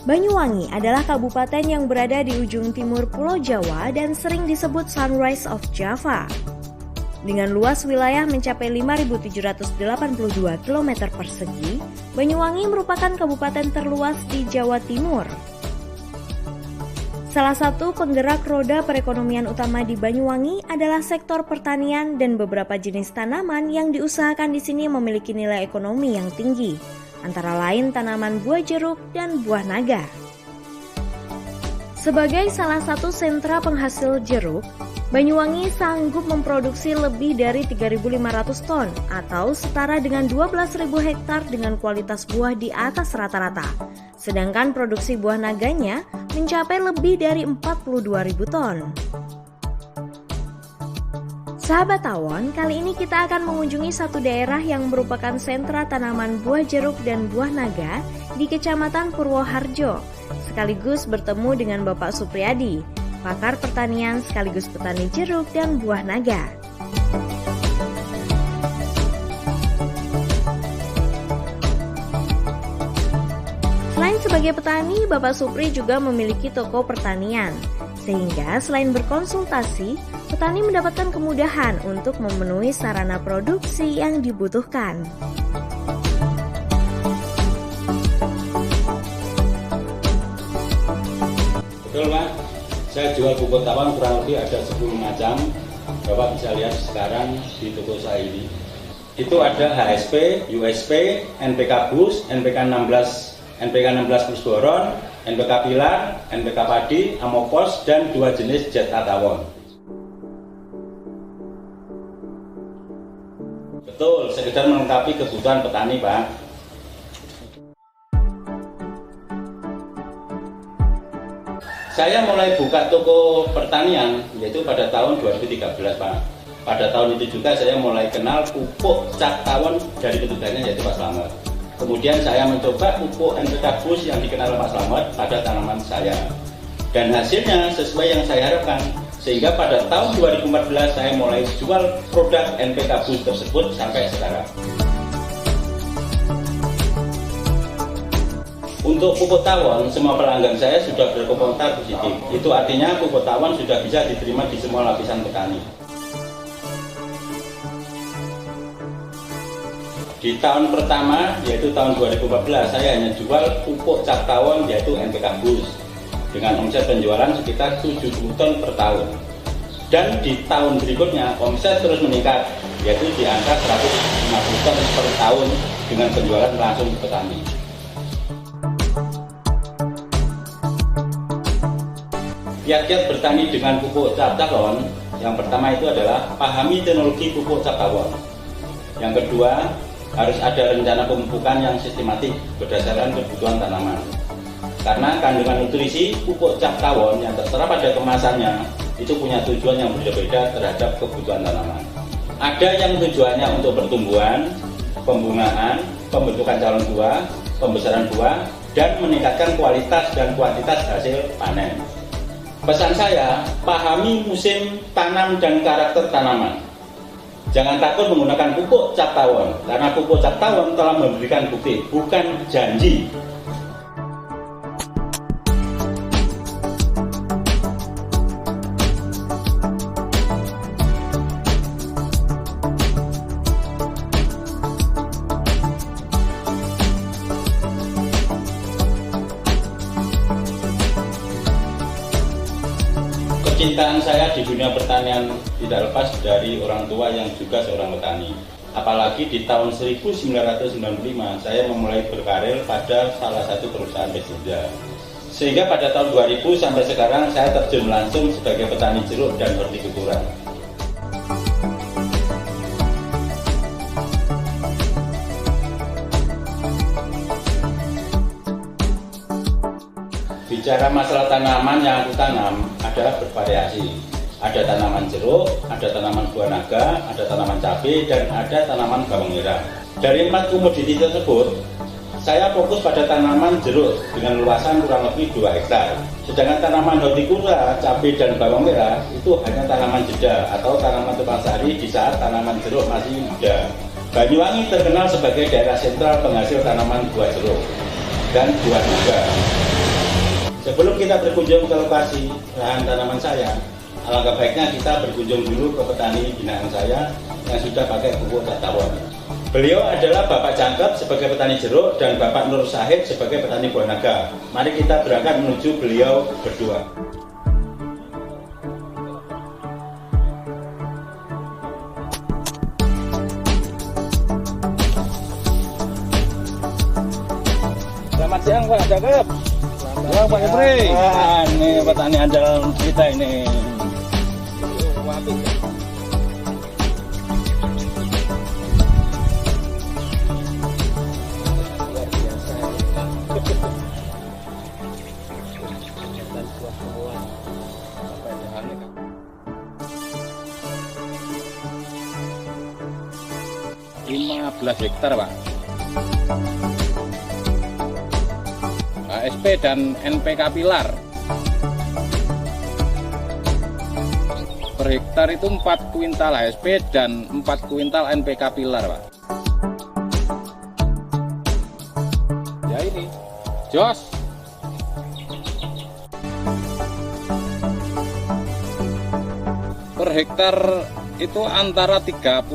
Banyuwangi adalah kabupaten yang berada di ujung timur Pulau Jawa dan sering disebut Sunrise of Java. Dengan luas wilayah mencapai 5.782 km persegi, Banyuwangi merupakan kabupaten terluas di Jawa Timur. Salah satu penggerak roda perekonomian utama di Banyuwangi adalah sektor pertanian dan beberapa jenis tanaman yang diusahakan di sini memiliki nilai ekonomi yang tinggi, antara lain tanaman buah jeruk dan buah naga. Sebagai salah satu sentra penghasil jeruk, Banyuwangi sanggup memproduksi lebih dari 3.500 ton atau setara dengan 12.000 hektar dengan kualitas buah di atas rata-rata. Sedangkan produksi buah naganya mencapai lebih dari 42.000 ton. Sahabat Tawon, kali ini kita akan mengunjungi satu daerah yang merupakan sentra tanaman buah jeruk dan buah naga di Kecamatan Purwoharjo, sekaligus bertemu dengan Bapak Supriyadi, pakar pertanian sekaligus petani jeruk dan buah naga. Selain sebagai petani, Bapak Supri juga memiliki toko pertanian. Sehingga selain berkonsultasi, petani mendapatkan kemudahan untuk memenuhi sarana produksi yang dibutuhkan. Betul Pak, saya jual pupuk tawon kurang lebih ada 10 macam. Bapak bisa lihat sekarang di toko saya ini. Itu ada HSP, USP, NPK Bus, NPK 16, NPK 16 plus boron, NPK pilar, NPK padi, amopos, dan 2 jenis zat tawon. Betul, sekedar melengkapi kebutuhan petani Pak. Saya mulai buka toko pertanian yaitu pada tahun 2013 Pak. Pada tahun itu juga saya mulai kenal pupuk cap tawon dari petugasnya yaitu Pak Slamet. Kemudian saya mencoba pupuk NPK Bus yang dikenal Pak Slamet pada tanaman saya. Dan hasilnya sesuai yang saya harapkan. Sehingga pada tahun 2014 saya mulai jual produk NPK Bus tersebut sampai sekarang. Untuk pupuk tawon, semua pelanggan saya sudah berkomentar positif. Itu artinya pupuk tawon sudah bisa diterima di semua lapisan petani. Di tahun pertama, yaitu tahun 2014, saya hanya jual pupuk cap tawon yaitu NPK Bus dengan omset penjualan sekitar 70 ton per tahun. Dan di tahun berikutnya, omset terus meningkat, yaitu di angka 150 ton per tahun dengan penjualan langsung ke petani. Kiat-kiat bertani dengan pupuk cap tawon, yang pertama itu adalah pahami teknologi pupuk cap tawon. Yang kedua, harus ada rencana pemupukan yang sistematik berdasarkan kebutuhan tanaman. Karena kandungan nutrisi pupuk cap tawon yang tertera pada kemasannya itu punya tujuan yang berbeda-beda terhadap kebutuhan tanaman. Ada yang tujuannya untuk pertumbuhan, pembungaan, pembentukan calon buah, pembesaran buah, dan meningkatkan kualitas dan kuantitas hasil panen. Pesan saya, pahami musim tanam dan karakter tanaman. Jangan takut menggunakan pupuk cap tawon, karena pupuk cap tawon telah memberikan bukti, bukan janji. Kecintaan saya di dunia pertanian tidak lepas dari orang tua yang juga seorang petani. Apalagi di tahun 1995 saya memulai berkarir pada salah satu perusahaan pestisida. Sehingga pada tahun 2000 sampai sekarang saya terjun langsung sebagai petani jeruk dan hortikultura. Bicara masalah tanaman yang aku tanam adalah bervariasi. Ada tanaman jeruk, ada tanaman buah naga, ada tanaman cabai, dan ada tanaman bawang merah. Dari 4 komoditi tersebut, saya fokus pada tanaman jeruk dengan luasan kurang lebih 2 hektar. Sedangkan tanaman hortikultura, cabai, dan bawang merah itu hanya tanaman jeda atau tanaman tumpang sari di saat tanaman jeruk masih muda. Banyuwangi terkenal sebagai daerah sentral penghasil tanaman buah jeruk dan buah naga. Sebelum kita berkunjung ke lokasi lahan tanaman saya, alangkah baiknya kita berkunjung dulu ke petani binaan saya yang sudah pakai pupuk Cak Tawon. Beliau adalah Bapak Jangkep sebagai petani jeruk dan Bapak Nur Syahid sebagai petani buah naga. Mari kita berangkat menuju beliau berdua. Selamat siang Pak Jangkep. Selamat Pak Ipri. Ini petani andalan kita ini. Luar 15 hektar Pak. HSP dan NPK Pilar. Per hektar itu 4 kuintal HSP dan 4 kuintal NPK Pilar Pak. Ya ini jos. Per hektar itu antara 35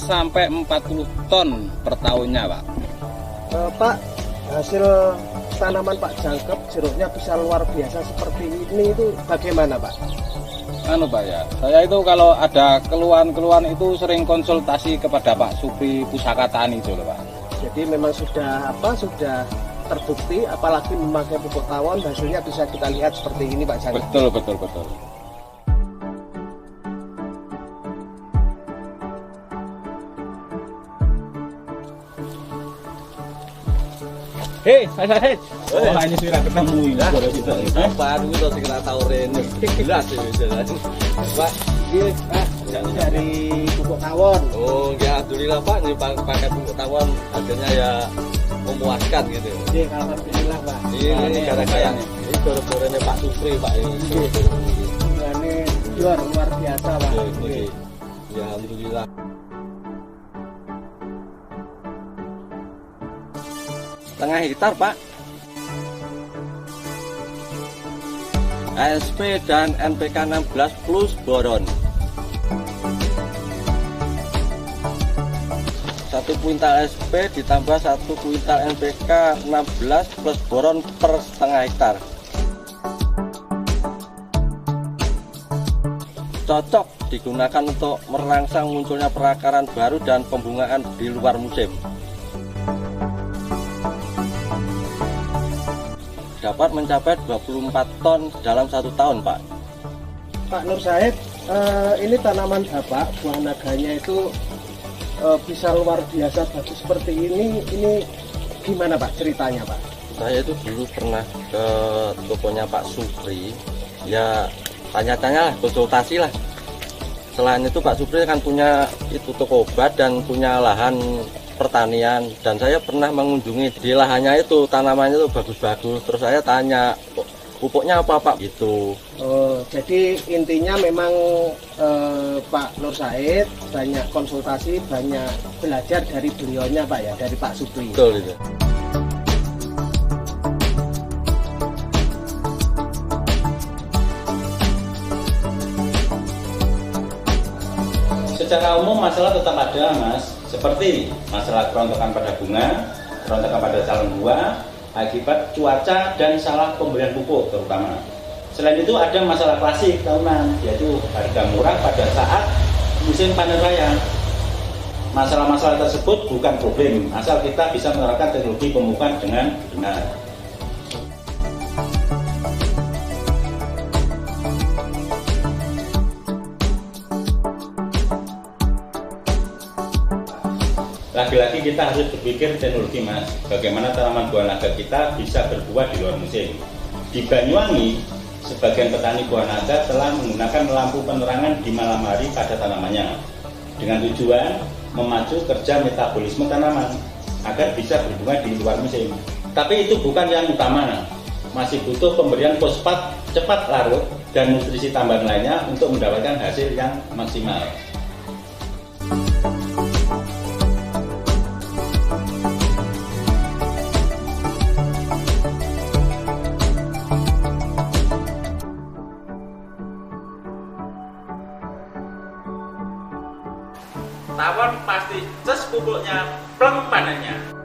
sampai 40 ton per tahunnya Pak. Pak, hasil tanaman Pak Jangkep jeruknya bisa luar biasa seperti ini itu bagaimana Pak? Pak ya, saya itu kalau ada keluhan-keluhan itu sering konsultasi kepada Pak Supri Pusaka Tani itu loh Pak. Jadi memang sudah terbukti, apalagi memakai pupuk tawon hasilnya bisa kita lihat seperti ini Pak Jangkep. Betul. Hei, Syahid. Oh, hanya sudah ketemu ini. Baru itu kita tahu Rene. Jelas ya. Pak, ini Pak dari pupuk tawon. Oh, ya alhamdulillah Pak, ini pakai pupuk tawon hasilnya ya memuaskan gitu. Iya, alhamdulillah Pak. Ini gara-gara ini dor-dornya Pak Supri Pak ini. Ini luar biasa Pak. Ya alhamdulillah. Setengah hektar Pak. ASP dan NPK 16 plus boron. 1 kuintal ASP ditambah 1 kuintal NPK 16 plus boron per setengah hektar. Cocok digunakan untuk merangsang munculnya perakaran baru dan pembungaan di luar musim. Dapat mencapai 24 ton dalam 1 tahun Pak. Pak Nur Syahid, ini tanaman Bapak, buah naganya itu bisa luar biasa bagus seperti ini gimana Pak ceritanya Pak? Saya itu dulu pernah ke tokonya Pak Supri, ya tanya-tanya lah, konsultasi lah. Selain itu Pak Supri kan punya itu toko obat dan punya lahan pertanian, dan saya pernah mengunjungi di lahannya itu, tanamannya itu bagus-bagus. Terus saya tanya, pupuknya apa Pak gitu. Oh, jadi intinya memang Pak Nur Syahid banyak konsultasi, banyak belajar dari beliaunya Pak ya, dari Pak Supri. Betul itu. Secara umum masalah tetap ada Mas, seperti masalah kerontokan pada bunga, kerontokan pada calon buah, akibat cuaca dan salah pemberian pupuk terutama. Selain itu ada masalah klasik tahunan, yaitu harga murah pada saat musim panen raya. Masalah-masalah tersebut bukan problem, asal kita bisa menerapkan teknologi pemupukan dengan benar. Lagi-lagi kita harus berpikir teknologi Mas, bagaimana tanaman buah naga kita bisa berbuah di luar musim. Di Banyuwangi, sebagian petani buah naga telah menggunakan lampu penerangan di malam hari pada tanamannya, dengan tujuan memacu kerja metabolisme tanaman agar bisa berbuah di luar musim. Tapi itu bukan yang utama, masih butuh pemberian fosfat cepat larut dan nutrisi tambahan lainnya untuk mendapatkan hasil yang maksimal. pasti ces pupuknya pleng panennya.